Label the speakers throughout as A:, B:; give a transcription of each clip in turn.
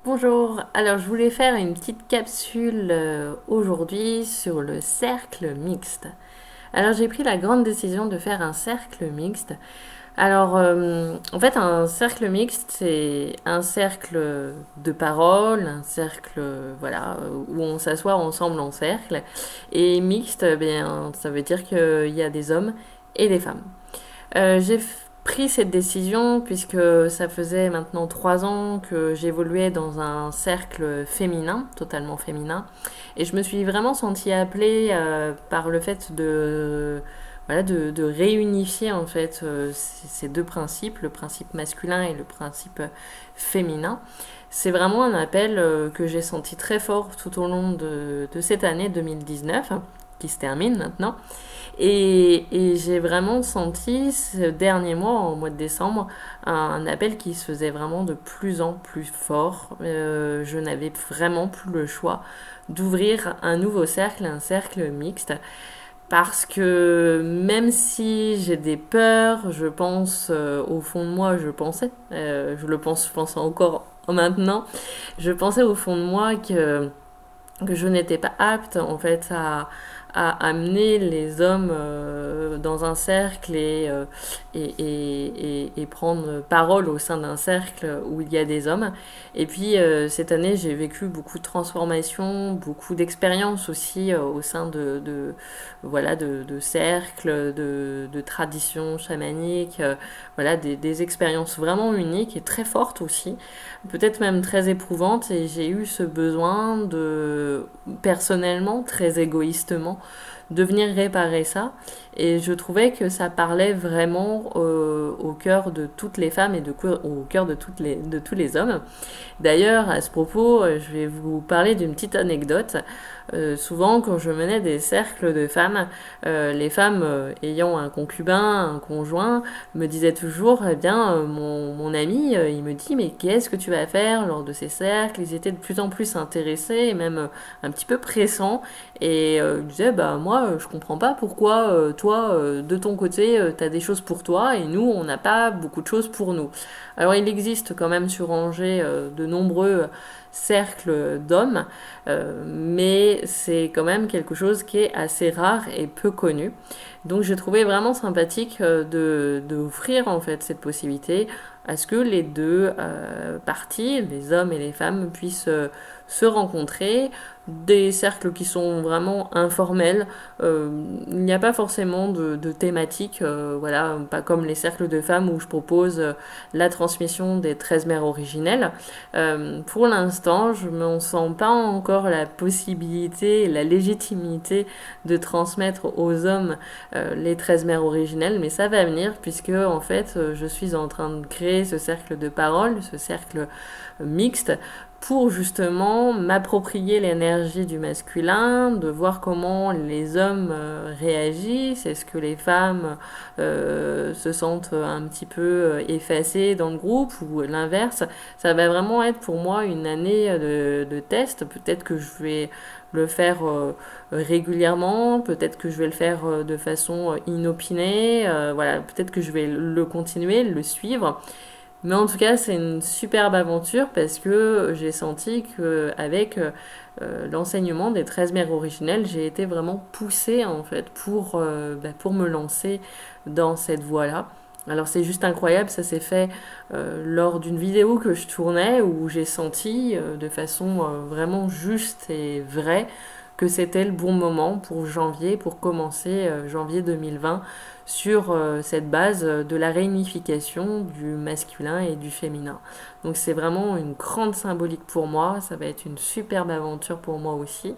A: Bonjour, alors je voulais faire une petite capsule aujourd'hui sur le cercle mixte. Alors j'ai pris la grande décision de faire un cercle mixte. Alors en fait un cercle mixte c'est un cercle de parole, un cercle voilà où on s'assoit ensemble en cercle. Et mixte, bien ça veut dire qu'il y a des hommes et des femmes. J'ai pris cette décision puisque ça faisait maintenant 3 ans que j'évoluais dans un cercle féminin, totalement féminin, et je me suis vraiment sentie appelée par le fait de réunifier en fait ces deux principes, le principe masculin et le principe féminin. C'est vraiment un appel que j'ai senti très fort tout au long de cette année 2019, qui se termine maintenant. Et j'ai vraiment senti ce dernier mois, au mois de décembre, un appel qui se faisait vraiment de plus en plus fort. Je n'avais vraiment plus le choix d'ouvrir un nouveau cercle, un cercle mixte. Parce que même si j'ai des peurs, je pense au fond de moi, je pense encore maintenant, je pensais au fond de moi que je n'étais pas apte en fait à amener les hommes dans un cercle et prendre parole au sein d'un cercle où il y a des hommes. Et puis cette année, j'ai vécu beaucoup de transformations, beaucoup d'expériences aussi au sein voilà, de cercles, de traditions chamaniques, voilà, des expériences vraiment uniques et très fortes aussi, peut-être même très éprouvantes. Et j'ai eu ce besoin de, personnellement, très égoïstement, de venir réparer ça. Et je trouvais que ça parlait vraiment au cœur de toutes les femmes et au cœur de tous les hommes. D'ailleurs, à ce propos, je vais vous parler d'une petite anecdote. Souvent, quand je menais des cercles de femmes, les femmes ayant un concubin, un conjoint, me disaient toujours, eh bien, mon ami, il me dit, mais qu'est-ce que tu vas faire lors de ces cercles? Ils étaient de plus en plus intéressés et même un petit peu pressants. Et ils disaient, bah moi, je comprends pas pourquoi toi, de ton côté, t'as des choses pour toi et nous, on n'a pas beaucoup de choses pour nous. Alors, il existe quand même sur Angers de nombreux cercles d'hommes, mais c'est quand même quelque chose qui est assez rare et peu connu. Donc j'ai trouvé vraiment sympathique d'offrir en fait cette possibilité à ce que les deux parties, les hommes et les femmes, puissent se rencontrer, des cercles qui sont vraiment informels. Il n'y a pas forcément de thématique, voilà, pas comme les cercles de femmes où je propose la transmission des 13 mères originelles. Pour l'instant, je ne me sens pas encore la possibilité, la légitimité de transmettre aux hommes les 13 mères originelles, mais ça va venir puisque en fait je suis en train de créer ce cercle de parole, ce cercle mixte pour justement m'approprier l'énergie du masculin, de voir comment les hommes réagissent, est-ce que les femmes se sentent un petit peu effacées dans le groupe ou l'inverse. Ça va vraiment être pour moi une année de test, peut-être que je vais le faire régulièrement, peut-être que je vais le faire de façon inopinée, voilà, peut-être que je vais le continuer, le suivre. Mais en tout cas, c'est une superbe aventure parce que j'ai senti qu'avec l'enseignement des 13 mères originelles, j'ai été vraiment poussée en fait pour me lancer dans cette voie-là. Alors c'est juste incroyable, ça s'est fait lors d'une vidéo que je tournais où j'ai senti de façon vraiment juste et vraie que c'était le bon moment pour janvier, pour commencer janvier 2020 sur cette base de la réunification du masculin et du féminin. Donc c'est vraiment une grande symbolique pour moi, ça va être une superbe aventure pour moi aussi.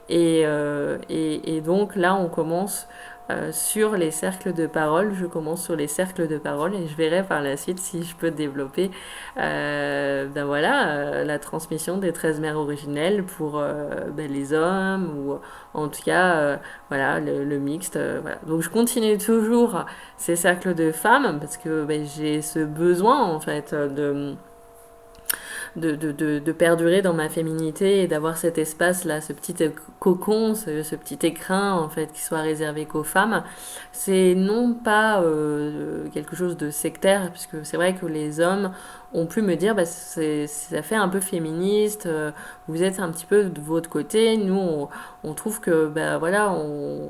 A: Et donc là, on commence sur les cercles de parole. Je commence sur les cercles de parole et je verrai par la suite si je peux développer ben voilà, la transmission des 13 mères originelles pour les hommes ou en tout cas voilà, le mixte. Voilà. Donc je continue toujours ces cercles de femmes parce que ben, j'ai ce besoin en fait de perdurer dans ma féminité et d'avoir cet espace-là, ce petit cocon, ce petit écrin en fait qui soit réservé qu'aux femmes. C'est non pas quelque chose de sectaire, puisque c'est vrai que les hommes ont pu me dire bah, ça fait un peu féministe, vous êtes un petit peu de votre côté, nous on trouve que bah, voilà, on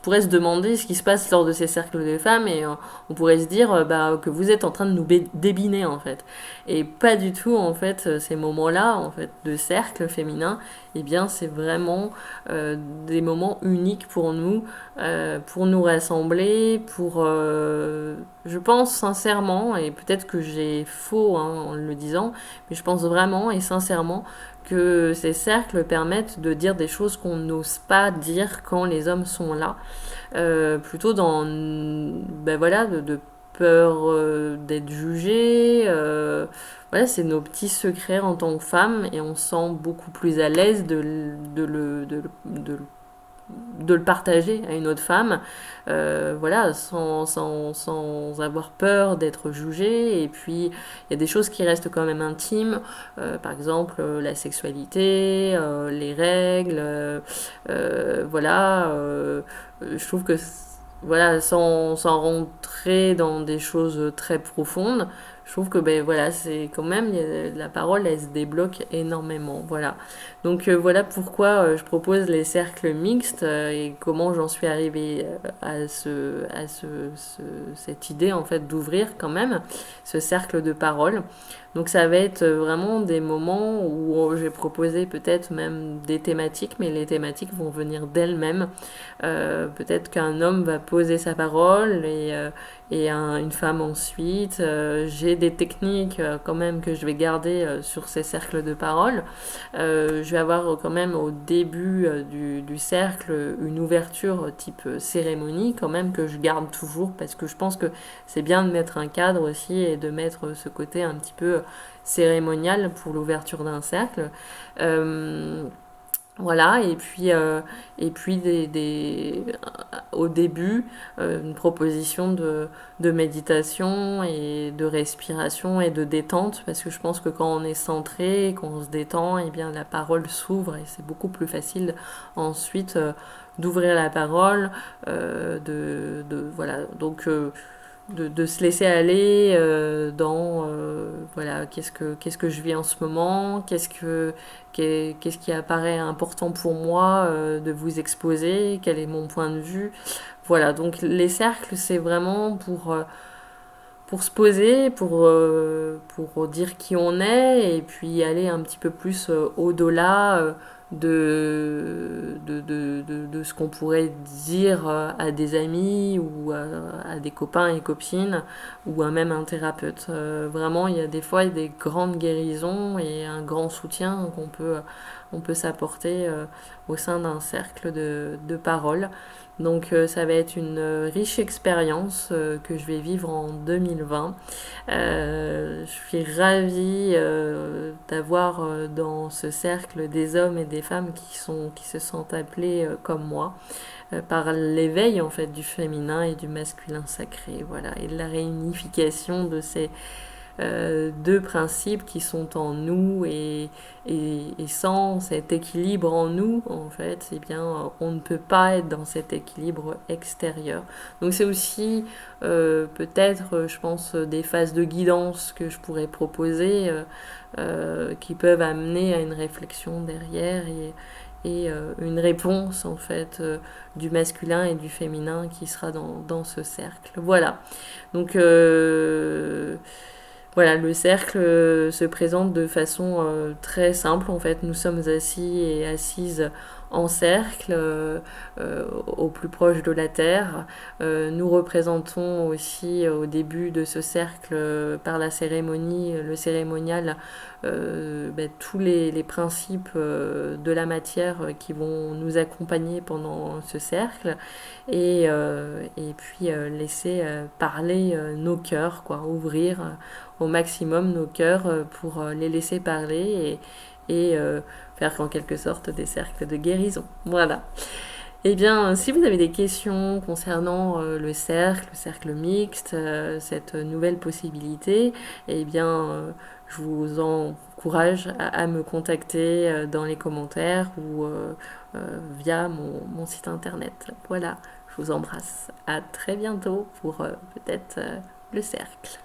A: pourrait se demander ce qui se passe lors de ces cercles de femmes et on pourrait se dire bah, que vous êtes en train de nous débiner en fait. Et pas du tout en fait ces moments-là en fait de cercle féminin, eh bien c'est vraiment des moments uniques pour nous rassembler, je pense sincèrement, et peut-être que j'ai faux hein, en le disant, mais je pense vraiment et sincèrement que ces cercles permettent de dire des choses qu'on n'ose pas dire quand les hommes sont là, plutôt dans ben voilà, de peur d'être jugé. Voilà, c'est nos petits secrets en tant que femme et on se sent beaucoup plus à l'aise de le partager à une autre femme, voilà, sans avoir peur d'être jugée. Et puis, il y a des choses qui restent quand même intimes, par exemple la sexualité, les règles, voilà. Je trouve que, voilà, sans rentrer dans des choses très profondes, je trouve que ben voilà c'est quand même la parole elle se débloque énormément voilà donc voilà pourquoi je propose les cercles mixtes et comment j'en suis arrivée cette idée en fait d'ouvrir quand même ce cercle de parole. Donc ça va être vraiment des moments où j'ai proposé peut-être même des thématiques, mais les thématiques vont venir d'elles-mêmes. Peut-être qu'un homme va poser sa parole et une femme ensuite. J'ai des techniques quand même que je vais garder sur ces cercles de parole. Je vais avoir quand même au début du cercle une ouverture type cérémonie quand même que je garde toujours parce que je pense que c'est bien de mettre un cadre aussi et de mettre ce côté un petit peu cérémonial pour l'ouverture d'un cercle. Voilà, et puis au début, une proposition de méditation et de respiration et de détente, parce que je pense que quand on est centré, qu'on se détend, eh bien la parole s'ouvre et c'est beaucoup plus facile ensuite d'ouvrir la parole, voilà, donc de se laisser aller dans voilà qu'est-ce que je vis en ce moment, qu'est-ce qui apparaît important pour moi de vous exposer, quel est mon point de vue. Voilà, donc les cercles c'est vraiment pour se poser, pour dire qui on est et puis aller un petit peu plus au-delà de ce qu'on pourrait dire à des amis ou à des copains et copines ou à même un thérapeute. Vraiment, il y a des fois des grandes guérisons et un grand soutien on peut s'apporter au sein d'un cercle de parole. Donc ça va être une riche expérience que je vais vivre en 2020. Je suis ravie d'avoir dans ce cercle des hommes et des femmes qui se sentent appelés comme moi par l'éveil en fait du féminin et du masculin sacré, voilà, et de la réunification de ces deux principes qui sont en nous et sans cet équilibre en nous, en fait, eh bien, on ne peut pas être dans cet équilibre extérieur. Donc c'est aussi peut-être, je pense, des phases de guidance que je pourrais proposer qui peuvent amener à une réflexion derrière et une réponse en fait du masculin et du féminin qui sera dans ce cercle. Voilà. Donc voilà, le cercle se présente de façon très simple. En fait, nous sommes assis et assises en cercle, au plus proche de la terre. Nous représentons aussi au début de ce cercle, par la cérémonie, le cérémonial, tous les principes de la matière qui vont nous accompagner pendant ce cercle et puis laisser parler nos cœurs, quoi, ouvrir au maximum nos cœurs pour les laisser parler et faire en quelque sorte des cercles de guérison. Voilà. Eh bien, si vous avez des questions concernant le cercle mixte, cette nouvelle possibilité, eh bien, je vous encourage à me contacter dans les commentaires ou via mon site internet. Voilà, je vous embrasse. À très bientôt pour peut-être le cercle.